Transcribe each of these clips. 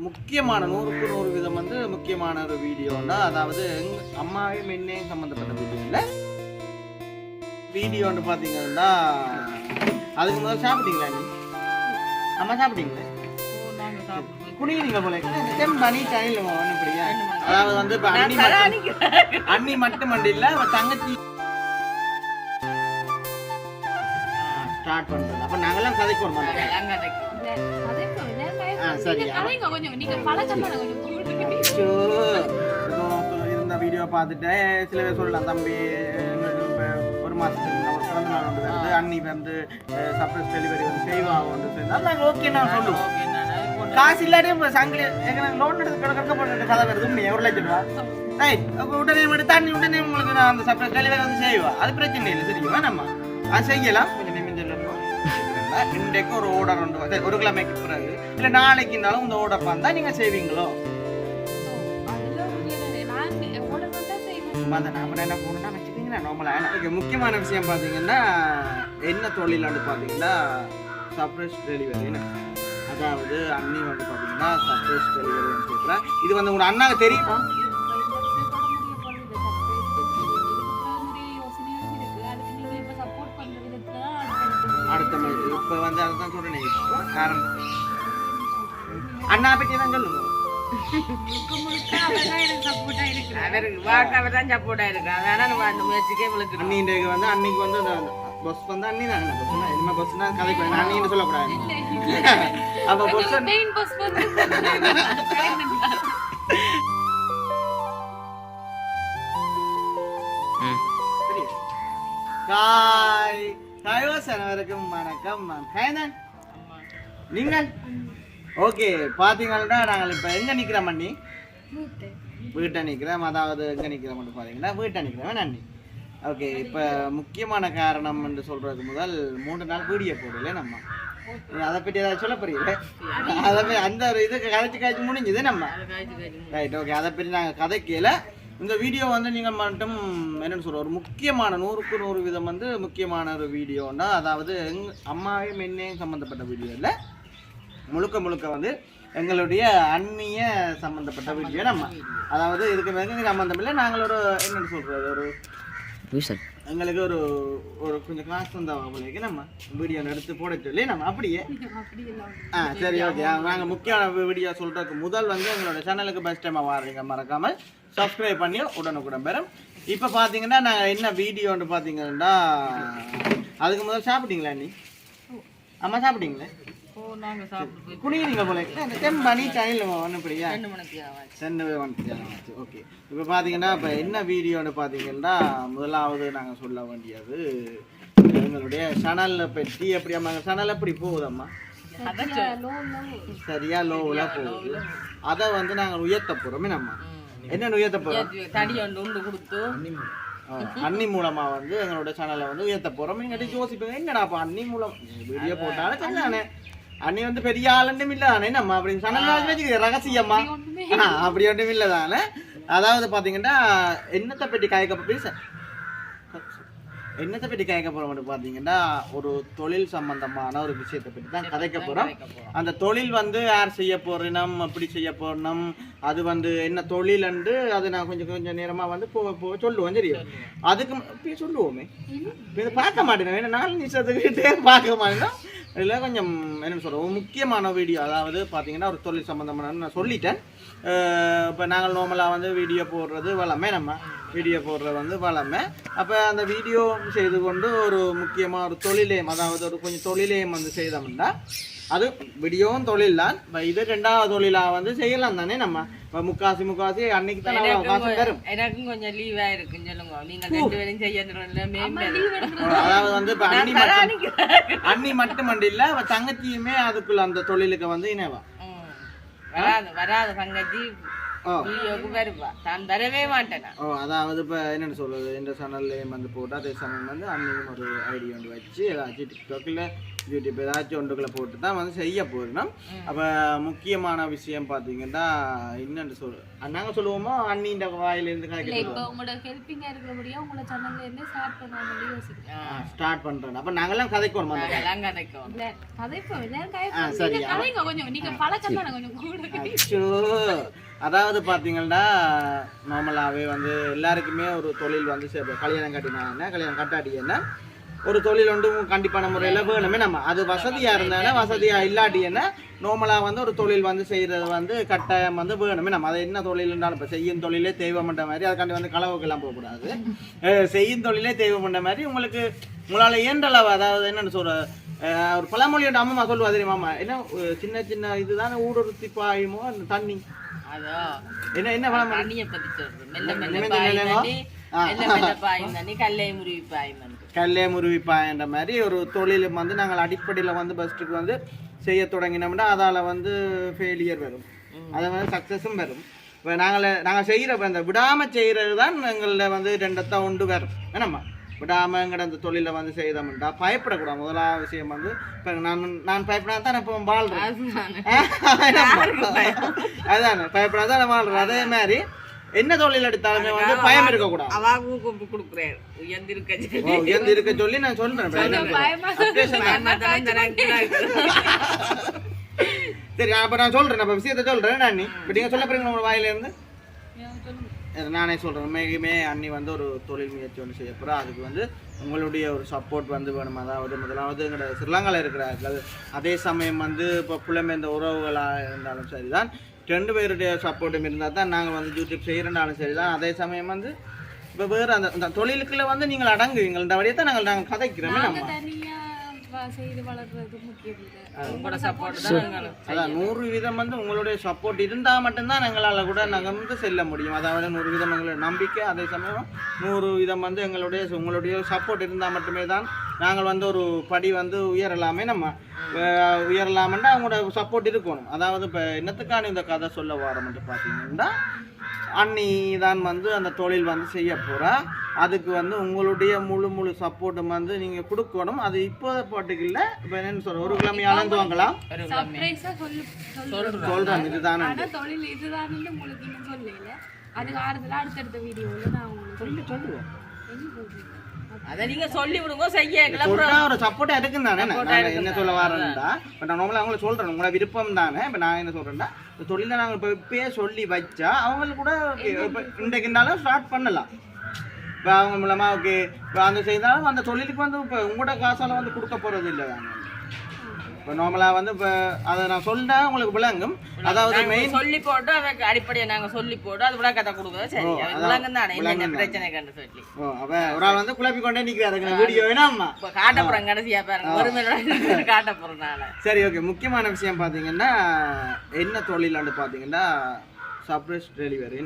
முக்கியமான 100க்கு 100 விதம் வந்து முக்கியமான ஒரு வீடியோன்னா, அதாவது அம்மாவையும் என்னையும் சம்மந்தப்பட்ட வீடியோ இல்லை. வீடியோன்னு பார்த்தீங்கன்னா அதுக்கு முதல்ல சாப்பிட்டீங்களா? நீ அம்மா சாப்பிட்டீங்களா? குடிக்கிறீங்க போல பனி டைல் இப்படியா? அதாவது வந்து இப்போ அண்ணி மட்டும் இல்ல தங்கச்சி ஸ்டார்ட் பண்றது. அப்ப நாங்கெல்லாம் கதைக்கு வர மாட்டோம். இருந்த வீடியோ பார்த்துட்டு சில பேர் சொல்லலாம், தம்பி ஒரு மாசத்துக்கு பிறந்த நாள் வந்து வருது, அண்ணி வந்து சர்ப்ரைஸ் டெலிவரி வந்து செய்வாங்க வந்து நாங்கள் ஓகே நான் சொல்லுவோம். காசு இல்லாட்டியும் சங்கிலி எங்களுக்கு லோன் எடுத்து கிடக்க போட்டு கதை வருது நீ 1 லட்சம் ரூபா ரைட். அப்போ உடனே மட்டும் தண்ணி உடனே உங்களுக்கு நான் அந்த சர்ப்ரைஸ் டெலிவரி வந்து செய்வா, அது பிரச்சனை இல்லை. சரிங்களா? நம்ம அது செய்யலாம். கொஞ்சம் இன்றைக்கு ஒரு ஆர்டர் உண்டு, 1 கிழமைக்கு பிறகு இல்லை நாளைக்குனாலும் இந்த ஆர்டர் வந்தா நீங்க செய்வீங்களோ? என்ன போனா வச்சுக்கீங்களா நார்மலா. முக்கியமான விஷயம் பார்த்தீங்கன்னா என்ன தொழிலான்னு பார்த்தீங்கன்னா சர்ப்ரைஸ் டெலிவரி. அதாவது அண்ணி வந்து பார்த்தீங்கன்னா சர்ப்ரைஸ் டெலிவரின்னு சொல்கிறேன். இது வந்து உங்களோட அண்ணாவுக்கு தெரியுமா? அடுத்த மாதிரி இப்போ வந்து அதுதான் சொல்றேன். இப்போ காரணம் அண்ணா பற்றி தான் சொல்லுங்க. அன்னைக்கு வந்து பஸ் வந்து அண்ணி தான் இனிமே பஸ் தான் கதைக்கு அண்ணின்னு சொல்லக்கூடாது. அப்ப பஸ் ஹாய் ஹாய்வாஸ் அனைவருக்கும் வணக்கம். ஹேனன் நீங்கள் ஓகே பார்த்தீங்கன்னா நாங்கள் இப்போ எங்கே நிற்கிறோம் அண்ணி? வீட்டை நிற்கிறோம். அதாவது எங்கே நிற்கிறோம் மட்டும் பார்த்தீங்கன்னா வீட்டை நிற்கிறோம் அண்ணி. ஓகே, இப்போ முக்கியமான காரணம் என்று சொல்கிறது முதல் 3 நாள் வீடியோ போடல நம்ம. அதை பற்றி ஏதாவது சொல்ல புரியல. அதை பற்றி அந்த ஒரு இதுக்கு கதைச்சு முடிஞ்சுது நம்ம. Right, okay. அதை பற்றி நாங்கள் கதைக்கல. இந்த வீடியோ வந்து நீங்கள் மட்டும் என்னென்னு சொல்கிறோம், ஒரு முக்கியமான 100க்கு 100 விதம் வந்து முக்கியமான ஒரு வீடியோன்னா, அதாவது அம்மாவையும் என்னையும் சம்மந்தப்பட்ட வீடியோ இல்லை, முழுக்க வந்து எங்களுடைய அண்ணிய சம்மந்தப்பட்ட வீடியோ நம்ம. அதாவது இதுக்கு வெகு சம்மந்தம் இல்லை. நாங்கள் ஒரு என்னென்னு சொல்கிறது, ஒரு எங்களுக்கு ஒரு கொஞ்சம் காசு வந்தவங்களுக்கு நம்ம வீடியோ எடுத்து போட சொல்லி நம்ம அப்படியே சரி ஓகே. நாங்கள் முக்கியமான வீடியோ சொல்கிறதுக்கு முதல் வந்து எங்களோட சேனலுக்கு ஃபர்ஸ்ட் டைமாக வாடுறீங்க மறக்காமல் சப்ஸ்கிரைப் பண்ணி உடனுக்குடன் பெறும். இப்போ பார்த்தீங்கன்னா நாங்கள் என்ன வீடியோன்னு பார்த்தீங்கன்னா அதுக்கு முதல் சாப்பிட்டீங்களா நீ? அம்மா சாப்பிட்டீங்களே? குடிக்கிறீங்க போல பனி டைல் இப்படியா? 2 ஓகே. இப்போ பார்த்தீங்கன்னா இப்போ என்ன வீடியோன்னு பார்த்தீங்கன்னா முதலாவது நாங்கள் சொல்ல வேண்டியது எங்களுடைய சேனலில் பற்றி. எப்படி அம்மா சேனல் எப்படி போகுதம்மா? சரியா லோவில் போகுது. அதை வந்து நாங்கள் உயர்த்த போகிறோமே நம்ம. என்னென்னு உயர்த்த போகிறோம்? அண்ணி மூலமா வந்து எங்களோட சேனலை வந்து உயர்த்த போகிறோம். நீங்கள் யோசிப்பீங்க என்னடா அப்போ அண்ணி மூலம் வீடியோ போட்டாலும் சொன்னானே அண்ணி வந்து பெரிய ஆளுண்டும் இல்லை தானே நம்ம அப்படின்னு சேனல் வச்சுக்கிறேன் ரகசியம்மா அப்படி ஒன்றும் இல்லை தானே. அதாவது பார்த்தீங்கன்னா என்னத்தை பற்றி கேட்க போகிறோம் பார்த்தீங்கன்னா ஒரு தொழில் சம்பந்தமான ஒரு விஷயத்தை பற்றி தான் கதைக்க போகிறோம். அந்த தொழில் வந்து யார் செய்ய போறோம், அப்படி செய்ய போறோம், அது வந்து என்ன தொழில் என்று அது நான் கொஞ்சம் நேரமாக வந்து சொல்லுவோம். தெரியும் அதுக்கு சொல்லுவோமே பார்க்க மாட்டேன். ஏன்னா 4 நிமிஷத்துக்கிட்டே பார்க்க மாட்டேன்னா இல்லை கொஞ்சம் என்னென்னு சொல்கிறோம் முக்கியமான வீடியோ. அதாவது பார்த்தீங்கன்னா ஒரு தொழில் சம்மந்தமான நான் சொல்லிட்டேன். இப்போ நாங்கள் நார்மலாக வந்து வீடியோ போடுறது வளமே நம்ம வீடியோ போடுறது வந்து வளமே. அப்போ அந்த வீடியோ செய்து கொண்டு ஒரு முக்கியமாக ஒரு தொழிலையும், அதாவது ஒரு கொஞ்சம் தொழிலையும் வந்து செய்தோம்னா அது வீடியோவும் தொழில் தான். இது 2வது தொழிலாக வந்து செய்யலாம் தானே நம்ம. இப்போ முக்காசி அன்னைக்கு தான் காசு தரும். எனக்கும் கொஞ்சம் லீவா இருக்குன்னு சொல்லுங்க. நீங்க 2 பேரும் செய்யணும். அதாவது வந்து இப்போ அண்ணி மட்டும் இல்லை தங்கச்சியுமே அதுக்குள்ள அந்த தொழிலுக்கு வந்து இணைவா. வராது தங்கச்சி வருவா, நான் வரவே மாட்டேன். அதாவது இப்போ என்னென்னு சொல்றது, இந்த சேனல்லையும் வந்து போட்டு அதே சேனல் வந்து அன்னையும் ஒரு ஐடி ஒன்று வச்சு ஏதாச்சும் டிக்டாக்ல யூடியூப் ஏதாச்சும் ஒன்றுக்குள்ள போட்டு தான் வந்து செய்ய போகிறோம். அப்போ முக்கியமான விஷயம் பார்த்தீங்கன்னா என்னென்னு நாங்கள் சொல்லுவோமோ அண்ணின்ற வாயிலிருந்து ஸ்டார்ட் பண்ணுறோம். அப்போ நாங்கள்லாம் கதைக்கணும். அதாவது பார்த்தீங்கன்னா நார்மலாகவே வந்து எல்லாருக்குமே ஒரு தொழில் வந்து கல்யாணம் கட்டினாங்கன்னா கல்யாணம் கட்டாட்டிங்கன்னா ஒரு தொழில் ஒன்றும் கண்டிப்பான முறையில் வேணுமே. நம்ம அது வசதியாக இருந்தாங்கன்னா வசதியாக இல்லாட்டின்னா நார்மலாக வந்து ஒரு தொழில் வந்து செய்கிறது வந்து கட்டாயம் வந்து வேணுமே. நம்ம அதை என்ன தொழில் இருந்தாலும் இப்போ செய்யும் தொழிலே தெய்வம்ன்ற மாதிரி அதுக்காண்டி வந்து களவுக்கெல்லாம் போகக்கூடாது. செய்யும் தொழிலே தெய்வம்ன்ற மாதிரி உங்களால் இயன்றளவு, அதாவது என்னென்னு சொல்கிற ஒரு பழமொழியோட அம்மா சொல்லுவா தெரியுமாம்மா, என்ன சின்ன சின்ன இதுதானே ஊடுருத்தி பாயுமோ அந்த தண்ணி, என்ன என்ன பழமொழி கல்லே முருவிப்பாயன்ற மாதிரி ஒரு தொழில் வந்து நாங்கள் அடிப்படையில் வந்து ஃபஸ்ட்டுக்கு வந்து செய்ய தொடங்கினோம்னா அதால் வந்து ஃபெயிலியர் வரும், அதை வந்து சக்ஸஸும் வரும். இப்போ நாங்கள் செய்கிற இந்த விடாமல் செய்கிறது தான் எங்களில் வந்து ரெண்டத்தான் உண்டு வரும். என்னம்மா விடாமங்கிற அந்த தொழிலை வந்து செய்தோம்டா பயப்படக்கூடாது. முதலாவது விஷயம் வந்து இப்போ நான் பயப்படாத தான் இப்போ வாழ்கிறேன். அதானே பயப்படாத தான் வாழ்கிறேன். அதே மாதிரி என்ன தொழில் எடுத்தாலுமே வந்து பயம் இருக்கக்கூடாது. உயர்ந்து இருக்க சொல்லி நான் சொல்றேன். சரி அப்ப நான் சொல்றேன், அப்ப விஷயத்த சொல்றேன். அண்ணி இப்ப நீங்க சொல்ல போறீங்க உங்க வாயில இருந்து நானே சொல்றேன். உண்மைக்குமே அண்ணி வந்து ஒரு தொழில் முயற்சி ஒன்று செய்ய போறா. அதுக்கு வந்து உங்களுடைய ஒரு சப்போர்ட் வந்து வேணும். அதாவது முதலாவது எங்களோட ஸ்ரீலங்காவில் இருக்கிறார்கள், அதே சமயம் வந்து இப்போ புலம்பெயர்ந்த உறவுகளாக இருந்தாலும் சரிதான், 2 பேருடைய சப்போர்ட்டும் இருந்தால் தான் நாங்கள் வந்து யூடியூப் செய்கிறனாலும் சரி தான். அதே சமயம் வந்து இப்போ வேறு அந்த தொழிலுக்குள்ள வந்து நீங்கள் அடங்குவீங்க. இந்த வழியை தான் நாங்கள் கதைக்கிறோமே. நம்ம அதான் 100% வந்து உங்களுடைய சப்போர்ட் இருந்தால் மட்டும்தான் எங்களால் கூட நகர்ந்து செல்ல முடியும். அதாவது 100% எங்களுடைய நம்பிக்கை, அதே சமயம் 100% வந்து உங்களுடைய சப்போர்ட் இருந்தால் மட்டுமே தான் நாங்கள் வந்து ஒரு படி வந்து உயரலாமே. நம்ம உயரலாமன்னா அவங்களோட சப்போர்ட் இருக்கணும். அதாவது இப்போ என்னத்துக்கான இந்த கதை சொல்ல வாரம்ட்டு பார்த்தீங்கன்னா அண்ணி தான் வந்து அந்த தொழில் வந்து செய்ய போகிறா. அதுக்கு வந்து உங்களுடைய முழு சப்போர்ட்டும் வந்து நீங்கள் கொடுக்கணும். அது இப்போ பாட்டுக்கு இல்லை, இப்போ என்னன்னு சொல்கிறேன், ஒரு கிழமை அளந்து வாங்கலாம் சொல்கிறேன். இதுதான் சொல்லுவோம். அதை நீங்க சொல்லி விடுங்க, செய்ய ஒரு சப்போர்ட்டா இருக்குன்னு தானே என்ன சொல்ல வரேன்டா. இப்போ நான் நம்மள அவங்கள சொல்றேன், உங்களோட விருப்பம் தானே. இப்போ நான் என்ன சொல்றேன்டா, இந்த தொழில நாங்கள் இப்போ இப்பயே சொல்லி வச்சா அவங்களுக்கு கூட இன்றைக்குனாலும் ஸ்டார்ட் பண்ணலாம். இப்போ அவங்க மூலமா ஓகே இப்போ அந்த செய்தாலும் அந்த தொழிலுக்கு வந்து இப்போ உங்களோட காசால வந்து கொடுக்க போறது இல்லை தானே. இப்போ நார்மலாக வந்து இப்போ அதை நான் சொல்லிட்டேன் உங்களுக்கு விளங்கும். அதாவது மெயின் சொல்லி போட்டு அதுக்கு அடிப்படையை நாங்கள் சொல்லி போட்டு அது விட கதை கொடுக்குறது சரி, அது விளங்கும் தானே. என்ன பிரச்சனை கண்டு சொல்லி ஒரு ஆள் வந்து குழப்பி கொண்டே நிற்கிறாரு வீடியோ வேணாம்மா காட்ட போகிறேன். கடைசியாக பாருங்க ஒரு மேலே காட்ட போகிறனால சரி ஓகே. முக்கியமான விஷயம் பார்த்தீங்கன்னா என்ன தொழிலாண்டு பார்த்தீங்கன்னா சர்ப்ரைஸ் டெலிவரி.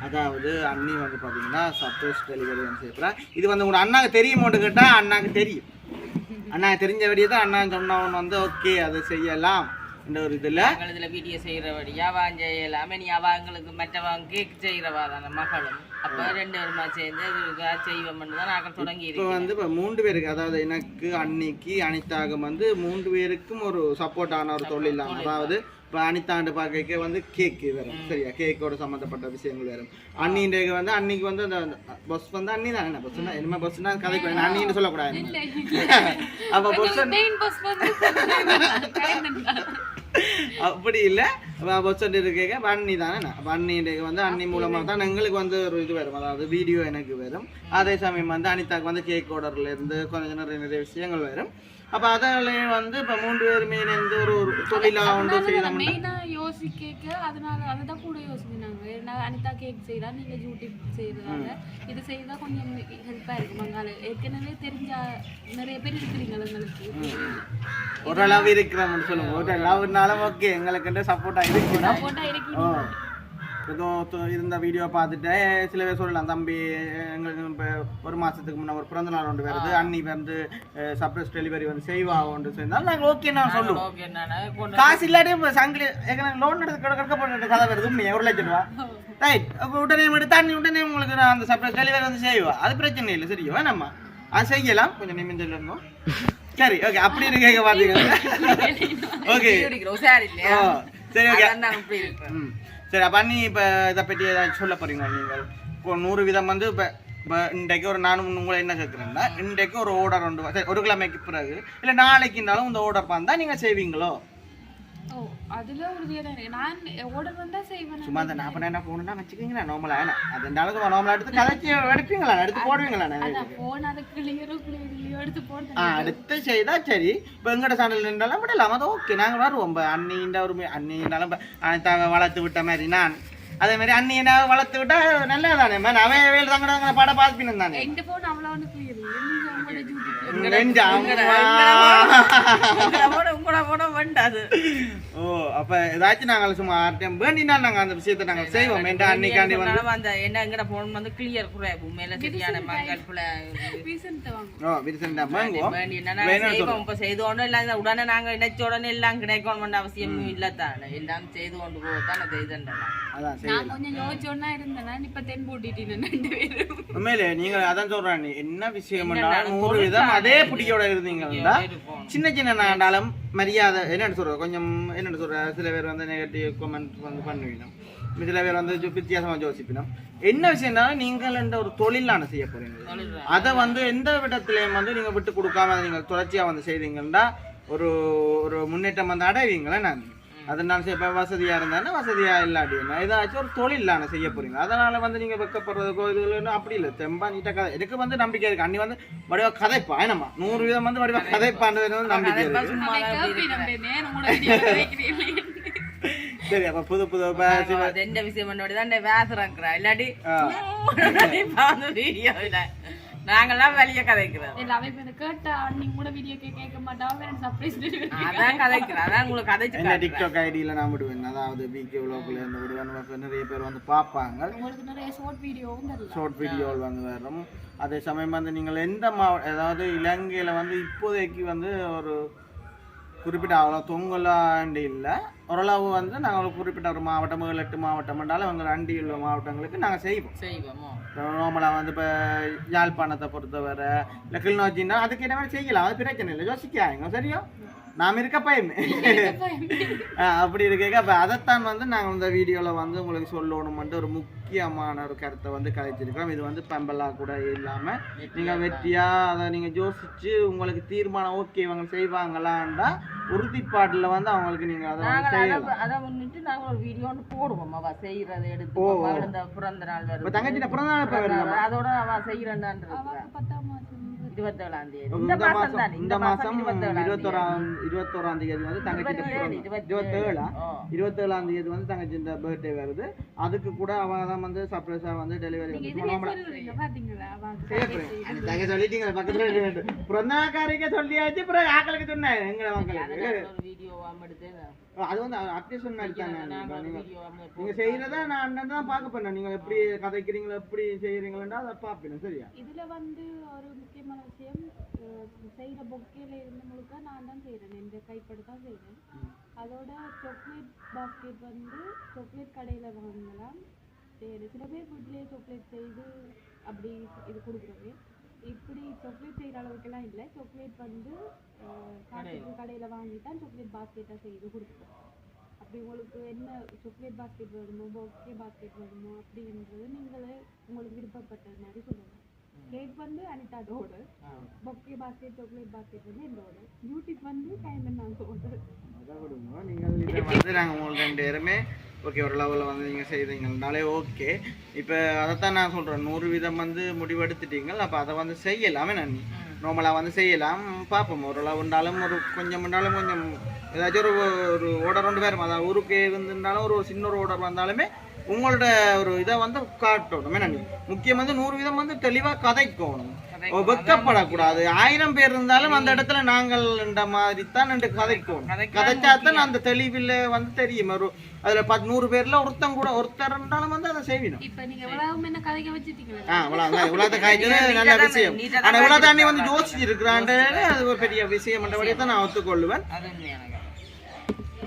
அதாவது அண்ணி வந்து பார்த்தீங்கன்னா சர்ப்ரைஸ் டெலிவரி வந்து செய்யப்படுறா. இது வந்து உங்களோட அண்ணாக்கு தெரியுமோன்னு கேட்டால் அண்ணாக்கு தெரியும். அண்ணா தெரிஞ்சபடியே தான் அண்ணா சொன்னவன் வந்து ஓகே அதை செய்யலாம் என்ற ஒரு இதில் வீடியோ செய்கிறபடியா வாங்க செய்யலாமே. நீ அவங்களுக்கு மற்றவங்க கேக் செய்கிறவா தானே மகளும். அப்போ 2 பேருமா சேர்ந்து செய்வோம்னு தான் நாங்கள் தொடங்கி இப்போ வந்து இப்போ 3 பேருக்கு, அதாவது எனக்கு அன்னிக்கு அனிதாகம் வந்து 3 பேருக்கும் ஒரு சப்போர்ட் ஆன ஒரு தொழில் தான். அதாவது இப்போ அனிதாண்டு பார்க்க வந்து கேக்கு வரும் சரியா, கேக்கோட சம்மந்தப்பட்ட விஷயங்கள் வரும். அன்னின்றைக்கு வந்து அன்னைக்கு வந்து அந்த பஸ் வந்து அண்ணி தான் என்ன பஸ்னா என்ன பஸ்னா கதைக்கு அண்ணின்னு சொல்லக்கூடாது. அப்போ பஸ் அப்படி இல்லை, பஸ் இருக்கேங்க அண்ணி தானே. அப்போ அன்னின்றைக்கு வந்து அண்ணி மூலமாக தான் எங்களுக்கு வந்து ஒரு இது வரும், அதாவது வீடியோ எனக்கு வரும். அதே சமயம் வந்து அனிதாக்கு வந்து கேக் ஆர்டர்லேருந்து கொஞ்சம் நிறைய விஷயங்கள் வரும். அப்போ அதில் வந்து இப்போ 3 பேருமே இருந்து ஒரு தொழிலாக ஒன்று செய்யலாம் யோசிக்க. அதனால அதுதான் கூட யோசிக்கிறாங்க. நான் அனிதா கேக் செய்யலாம், நீங்கள் யூடியூப் செய்யறதால இது செய்தால் கொஞ்சம் ஹெல்ப்பாக இருக்கும். அங்கால ஏற்கனவே தெரிஞ்ச நிறைய பேர் இருக்கிறீங்க எங்களுக்கு. ஓரளவு இருக்கிறோம்னு சொல்லுவோம். ஓரளவுனாலும் ஓகே எங்களுக்கு சப்போர்ட்டாக இருக்கணும். இருந்த வீடியோ பார்த்துட்டு சில பேர் சொல்லலாம், தம்பி எங்களுக்கு இப்போ 1 மாதத்துக்கு முன்னே ஒரு பிறந்த நாள் ஒன்று வருது, அன்னி வந்து சர்ப்ரைஸ் டெலிவரி வந்து செய்வா ஒன்று செய்தாலும் நாங்கள் ஓகே நான் சொல்லுவோம். காசு இல்லாட்டி இப்போ சங்கிலி எங்களுக்கு லோன் எடுத்து கிடக்க போட்டு கதை வருது உண்மையா 1 லட்சம் ரூபா ரைட். அப்போ உடனே எடுத்து அன்னி உடனே உங்களுக்கு நான் அந்த சர்ப்ரைஸ் டெலிவரி வந்து செய்வா, அது பிரச்சனை இல்லை. சரியோ நம்ம அது செய்யலாம். கொஞ்சம் நிமிந்தம் இருந்தோம் சரி ஓகே அப்படின்னு கேட்க பாத்தீங்கன்னா ஓகே உஷார் இல்லையா சரி ஓகே அதான் இப்படி இருக்கேன் சரி அப்ப நீ இப்ப இதை பற்றி ஏதாச்சும் சொல்ல போறீங்களா நீங்கள் இப்போ 100 விதம் வந்து இப்போ இன்றைக்கு ஒரு நானும் உங்களை என்ன கேட்குறேன்னா இன்றைக்கு ஒரு ஆர்டர் உண்டு சரி ஒரு கிழமைக்கு பிறகு இல்லை நாளைக்குனாலும் இந்த ஆர்டர் பண்ணால் நீங்கள் செய்வீங்களோ ஓ அதுல உறுதியா தான் இருக்கு நான் ஆர்டர் வந்தா செய்வேன் சும்மா அந்த 40 போனா வச்சுக்கீங்களா நார்மலா அது ரெண்டாளுக்கு நார்மலா எடுத்து கதைச்சி எடுப்பீங்களா எடுத்து போடுவீங்களா அதான் போன் அது கிளியரோ எடுத்து போடுறேன் அடுத்து செய்தா சரி இப்போ எங்கட சேனல் இருந்தாலும் விடலாம் அது ஓகே நாங்கள் வருவோம் இப்போ அண்ணின்ற ஒரு அண்ணினாலும் வளர்த்து விட்ட மாதிரி நான் அதே மாதிரி அண்ணியை வளர்த்து விட்டா நல்லது தானே மேம் அவன் வேலை தாங்க படம் பார்த்துப்பின்னு தானே எந்த போன் அவ்வளோ ஒன்று கிளியர் இல்லை நீங்க உங்களோட ஓ அப்ப ஏதாச்சும் நாங்கள் சும்மா வேண்டினா நாங்க அந்த விஷயத்தை நாங்க செய்வோம் அன்னைக்காண்டி வந்து என்ன எங்கட போன் வந்து கிளியர் குறைவு மேல சரியான மங்கள் செய்தோன்னு இல்ல உடனே நாங்க இணைச்ச உடனே எல்லாம் கிடைக்கணும் அவசியம் இல்லத்தானே எல்லாம் செய்து கொண்டு போகத்தானே செய்தேன் நான் கொஞ்சம் யோசிச்சோன்னா இருந்தேன் இப்ப தென் போட்டிட்டேன் உண்மையிலே நீங்க அதான் சொல்றேன் என்ன விஷயம் 100 விதம் அதே புடியோட இருந்தீங்கன்னா சின்ன சின்ன நாண்டாலும் மரியாதை என்னன்னு சொல்றது கொஞ்சம் என்னன்னு சொல்ற சில பேர் வந்து நெகட்டிவ் கமெண்ட் வந்து பண்ணுவீங்க சில பேர் வந்து வித்தியாசமா யோசிப்பினோம் என்ன விஷயம்னாலும் நீங்கள் ஒரு தொழிலான செய்ய போறீங்க அதை வந்து எந்த விடத்திலையும் வந்து நீங்க விட்டு கொடுக்காம நீங்க தொடர்ச்சியா வந்து செய்தீங்கன்னா ஒரு ஒரு முன்னேற்றம் வந்து அடைவீங்களே நான் அதனால இப்போ வசதியா இருந்தானே வசதியா இல்லாட்டினா ஏதாச்சும் ஒரு தொழிலான செய்ய போறீங்க அதனால வந்து நீங்க வெக்கப்படுறதுக்கோ இதுன்னு அப்படி இல்லை தெம்பா நீட்ட கதை எனக்கு வந்து நம்பிக்கை இருக்கு அன்னி வந்து வடிவா கதைப்பா என்னம்மா 100 விதம் வந்து வடிவா கதைப்பான்றது வந்து நம்பிக்கை இருக்கு சரி அப்ப புது புது எந்த விஷயம் பண்ணோடிதான் வேசுறாங்கிறா இல்லாட்டி வீடியோ இல்ல நாங்கெல்லாம் வெளியே கதைக்கிறோம் எல்லாமே கேட்டா நீங்க கூட வீடியோ கேட்க மாட்டாங்க சர்ப்ரைஸ் அதான் கதைக்கிறேன் அதான் உங்களுக்கு கதைச்சு டிக்டாக் ஐடியில நான் விடுவேன் அதாவது பிகே வ்ளாக்ல இருந்து விடுவேன் நிறைய பேர் வந்து பார்ப்பாங்க உங்களுக்கு நிறைய ஷார்ட் வீடியோ வந்து வரும் அதே சமயம் வந்து நீங்கள் எந்த அதாவது இலங்கையில வந்து இப்போதைக்கு வந்து ஒரு குறிப்பிட்ட அவ்வளோ தொங்கலாண்டி இல்லை ஓரளவு வந்து நாங்கள் குறிப்பிட்ட ஒரு மாவட்டம் 7-8 மாவட்டம் என்றாலும் அவங்க அண்டி உள்ள மாவட்டங்களுக்கு நாங்கள் செய்வோம் நார்மலாக வந்து இப்போ யாழ்ப்பாணத்தை பொறுத்தவரை இல்லை கிளிநொச்சின்னா அதுக்கு என்ன மாதிரி செய்யலாம் அது பிரச்சனை இல்லை யோசிக்காங்க சரியா நாம் இருக்க பயமே அப்படி இருக்க அப்போ அதைத்தான் வந்து நாங்கள் இந்த வீடியோவில் வந்து உங்களுக்கு சொல்லணும்ட்டு ஒரு முக்கியமான ஒரு கருத்தை வந்து கதைச்சிருக்கிறோம் இது வந்து பம்பலாக கூட இல்லாமல் நீங்கள் வெற்றியாக அதை நீங்கள் யோசிச்சு உங்களுக்கு தீர்மானம் ஓகே இவங்க செய்வாங்களான்டா உறுதிப்பாட்டில் வந்து அவங்களுக்கு நீங்கள் அதை செய்யலாம் அதை முன்னிட்டு நாங்கள் ஒரு வீடியோ ஒன்று போடுவோம் அவள் செய்கிறத எடுத்து பிறந்த நாள் வருது தங்கச்சிட்ட பிறந்த நாள் அதோட அவள் செய்கிறேன்டான் 27ஆம் தேதி இந்த மாசம் 21ஆம் தேதி வந்து தங்கச்சி 27ஆம் தேதி வந்து தங்கச்சி பர்த்டே வருது அதுக்கு கூட அவன் வந்து சர்ப்ரைஸா வந்து டெலிவரி சொல்லிட்டீங்க பக்கத்துல பிறந்தநாளுக்கு சொல்லியாச்சு அப்புறம் ஆக்களுக்கு சொன்னேன் எங்க மக்களுக்கு அது வந்து அப்டேஷன் மாதிரி தானே நீங்க செய்யறதா நான் அண்ணன் தான் பார்க்க போறேன் நீங்க எப்படி கதைக்கிறீங்களா எப்படி செய்யறீங்களா அதை பார்ப்பேன் சரியா இதுல வந்து ஒரு முக்கியமான விஷயம் செய்யற பொக்கேல இருந்து முழுக்க நான் தான் செய்யறேன் இந்த கைப்பட தான் செய்யறேன் அதோட சாக்லேட் பாஸ்கெட் வந்து சாக்லேட் கடையில வாங்கலாம் சில பேர் வீட்லயே சாக்லேட் செய்து அப்படி இது கொடுக்குறது இப்படி சாக்லேட் செய்கிற அளவுக்குலாம் இல்லை சாக்லேட் வந்து கடையில் வாங்கிட்டால் சாக்லேட் பாஸ்கெட்டாக செய்து கொடுப்போம் அப்படி உங்களுக்கு என்ன சாக்லேட் பாஸ்கெட் வேணுமோ பொக்கே பாஸ்கெட் வேணுமோ அப்படின்றது நீங்களே உங்களுக்கு விருப்பப்பட்ட மாதிரி சொல்லுங்கள் கேக் வந்து அனிதாவோட பொக்கே பாஸ்கெட் சாக்லேட் பாஸ்கெட் வந்து என்னோட யூடியூப் வந்து கைமன்னாவோட நீங்கள் இதை வந்து நாங்கள் உங்களுக்கு 2 பேருமே ஓகே ஒரு லெவலில் வந்து நீங்கள் செய்தீங்கன்னாலே ஓகே இப்போ அதைத்தான் நான் சொல்கிறேன் 100 விதம் வந்து முடிவெடுத்துட்டீங்க அப்போ அதை வந்து செய்யலாமே நான் நார்மலாக வந்து செய்யலாம் பார்ப்போம் ஒரு லெவல் இருந்தாலும் ஒரு கொஞ்சம் இருந்தாலும் கொஞ்சம் ஏதாச்சும் ஒரு ஆர்டர் 2 பேரும் அதாவது ஊருக்கு இருந்தாலும் ஒரு சின்ன ஒரு ஆர்டர் வந்தாலுமே உங்களோட ஒரு இதை வந்து காட்டணும் நான் முக்கியம் வந்து 100 விதம் வந்து தெளிவாக கதைக்கணும் வெக்கப்படக்கூடாது 1000 பேர் இருந்தாலும் அந்த இடத்துல நாங்கள் இந்த மாதிரி தான் கதைக்கணும் கதைச்சாத்தான் அந்த தெளிவில் வந்து தெரியும் ஒரு அதுல 100 பேர்ல ஒருத்தர் இருந்தாலும் வந்து அதை செய்யணும் இப்ப நீங்க எவ்வளவு என்ன கதைக்க வச்சிட்டீங்க இவ்வளவு காய்ச்சது நல்ல விஷயம் ஆனா இவ்வளவு தாண்டி வந்து யோசிச்சு இருக்கிறான் அது ஒரு பெரிய விஷயம் தான் நான் ஒத்துக்கொள்ளுவேன்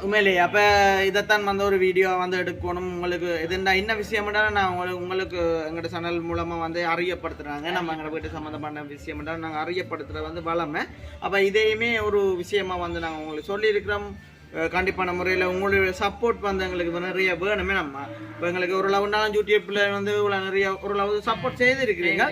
உண்மையிலேயே அப்போ இதைத்தான் வந்து ஒரு வீடியோ வந்து எடுக்கணும் உங்களுக்கு இதுண்டா என்ன விஷயம்ன்றாலும் நான் உங்களுக்கு எங்களோட சேனல் மூலமாக வந்து அறியப்படுத்துகிறாங்க நம்ம எங்களோட வீட்டு சம்மந்தமான விஷயம்ன்றாலும் நாங்கள் அறியப்படுத்துகிற வந்து வளமை அப்போ இதையுமே ஒரு விஷயமா வந்து நாங்கள் உங்களுக்கு சொல்லியிருக்கிறோம் கண்டிப்பான முறையில் உங்களுடைய சப்போர்ட் வந்து எங்களுக்கு நிறைய வேணுமே நம்ம இப்போ எங்களுக்கு ஒரு லவ்னாலும் யூடியூப்பில் வந்து நிறைய ஒரு லவ் சப்போர்ட் செய்திருக்கிறீங்க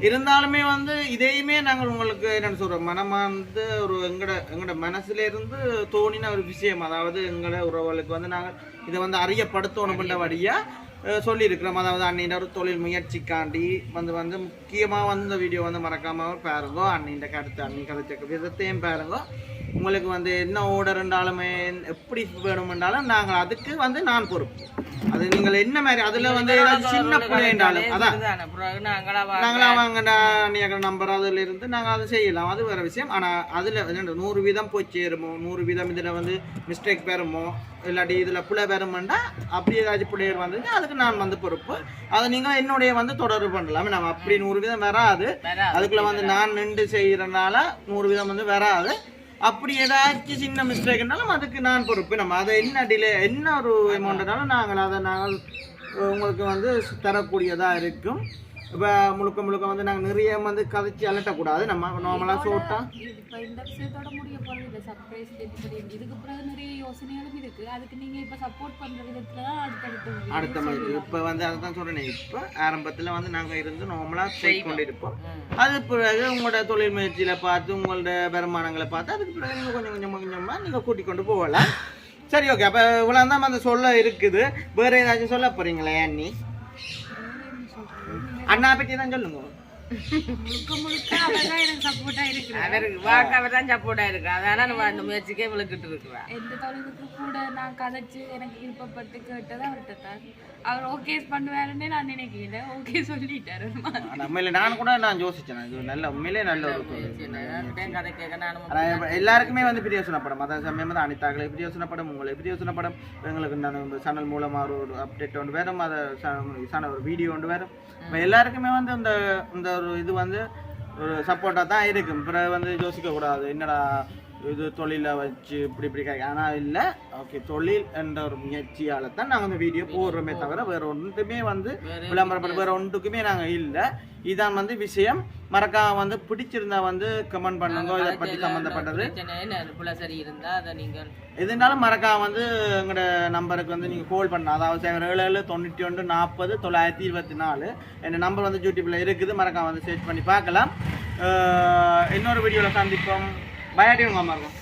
இருந்தாலுமே வந்து இதையுமே நாங்கள் உங்களுக்கு என்னென்னு சொல்கிறோம் மனம் வந்து ஒரு எங்களோட மனசுலேருந்து தோணின ஒரு விஷயம் அதாவது எங்களோட உறவுகளுக்கு வந்து நாங்கள் இதை வந்து அறியப்படுத்தணும்ன்ற வழியாக சொல்லியிருக்கிறோம் அதாவது அன்னின்ற ஒரு தொழில் முயற்சிக்காண்டி வந்து முக்கியமாக வந்து இந்த வீடியோ வந்து மறக்காமல் பாருங்க அன்னின்ற கருத்து அன்னி கதைச்ச விதத்தையும் பாருங்க உங்களுக்கு வந்து என்ன ஆர்டர் இருந்தாலுமே எப்படி வேணுமென்றாலும் நாங்கள் அதுக்கு வந்து நான் பொறுப்பு அது நீங்கள் என்ன மாதிரி அதில் வந்து சின்ன பிள்ளை என்றாலும் அதான் நாங்களா வாங்கினா நீங்கள் நம்பர் அதில் இருந்து நாங்கள் அதை செய்யலாம் அது வேறு விஷயம் ஆனால் அதில் 100 வீதம் போய் சேருமோ 100 வீதம் இதில் வந்து மிஸ்டேக் பெறுமோ இல்லாட்டி இதில் பிள்ளை பெறுமெண்டா அப்படி ஏதாச்சும் பிள்ளையர் வந்து அதுக்கு நான் வந்து பொறுப்பு அதை நீங்கள் என்னுடைய வந்து தொடர்பு பண்ணலாம் நம்ம அப்படி 100 வீதம் வராது அதுக்குள்ளே வந்து நான் நின்று செய்கிறனால 100 வீதம் வந்து வராது அப்படி ஏதாச்சும் சின்ன மிஸ்டேக்னாலும் அதுக்கு நான் பொறுப்பு நம்ம அதை என்ன ஒரு அமௌண்ட்னாலும் நாங்கள் உங்களுக்கு வந்து தரக்கூடியதாக இருக்கும் இப்போ முழுக்க வந்து நாங்கள் நிறைய வந்து கதைச்சி அலட்டக்கூடாது நம்ம நார்மலாக ஷோர்ட்டாக இப்போ இந்த விஷயத்தோட முடிய போகிறது இல்லை சர்ப்ரைஸ் இதுக்கு பிறகு நிறைய யோசனைகளும் இருக்குது அதுக்கு நீங்கள் இப்போ சப்போர்ட் பண்ணுற விதத்தில் தான் அடுத்த மாதிரி இப்போ வந்து அதை தான் சொல்கிறேன் இப்போ ஆரம்பத்தில் வந்து நாங்கள் இருந்து நார்மலாக செய்து கொண்டு இருப்போம் அது பிறகு உங்களோட தொழில் முயற்சியில் பார்த்து உங்களோட வருமானங்களை பார்த்து அதுக்கு பிறகு நீங்கள் கொஞ்சமாக நீங்கள் கூட்டிக் கொண்டு போகலாம் சரி ஓகே அப்போ இவ்வளோ தான் வந்து சொல்ல இருக்குது வேறு ஏதாச்சும் சொல்ல போகிறீங்களே அண்ணி அண்ணா பற்றி தான் சொல்லுங்க முழுக்க அவர்தான் எனக்கு சப்போர்ட்டா இருக்கு அவர் தான் சப்போர்ட்டா இருக்கு அதனால நம்ம அந்த முயற்சிக்கே விழுக்கிட்டு இருக்கிறேன் எந்த தொழிலுக்கு கூட நான் கதைச்சு எனக்கு விருப்பப்பட்டு கேட்டதை அவர்கிட்ட தான் அவர் ஓகே பண்ணுவாருன்னு நான் நினைக்கல ஓகே சொல்லிட்டாரு உண்மையில நான் யோசிச்சேன் இது நல்ல உண்மையிலே நல்ல ஒரு கதை கேட்க எல்லாருக்குமே வந்து பிரியோசனப்படும் அதே சமயம் வந்து அனிதாக்களை பிரியோசனப்படும் உங்களை பிரியோசனப்படும் எங்களுக்கு நான் சேனல் மூலமாக ஒரு அப்டேட் ஒன்று வேறும் அதை ஒரு வீடியோ ஒன்று வேறும் இப்போ எல்லாருக்குமே வந்து இந்த ஒரு இது வந்து ஒரு சப்போர்ட்டாக தான் இருக்கும் பிறகு வந்து யோசிக்கக்கூடாது என்னடா இது தொழிலை வச்சு இப்படி ஆனால் இல்லை ஓகே தொழில் என்ற ஒரு முயற்சியால் தான் நாங்கள் அந்த வீடியோ போடுறோமே தவிர வேறு ஒன்றுமே வந்து விளம்பரப்பட வேறு ஒன்றுக்குமே நாங்கள் இல்லை இதான் வந்து விஷயம் மறக்காம வந்து பிடிச்சிருந்தா வந்து கமெண்ட் பண்ணுங்க இதை பற்றி சம்மந்தப்பட்டது சரி இருந்தால் அதை நீங்கள் எதுனாலும் மறக்காம வந்து எங்களோட நம்பருக்கு வந்து நீங்கள் கால் பண்ணலாம் அதாவது 7791400924 என் நம்பர் வந்து யூடியூப்பில் இருக்குது மறக்காம வந்து சர்ச் பண்ணி பார்க்கலாம் இன்னொரு வீடியோவில் சந்திப்போம் பயாட்டி உங்க அம்மா இருக்கும்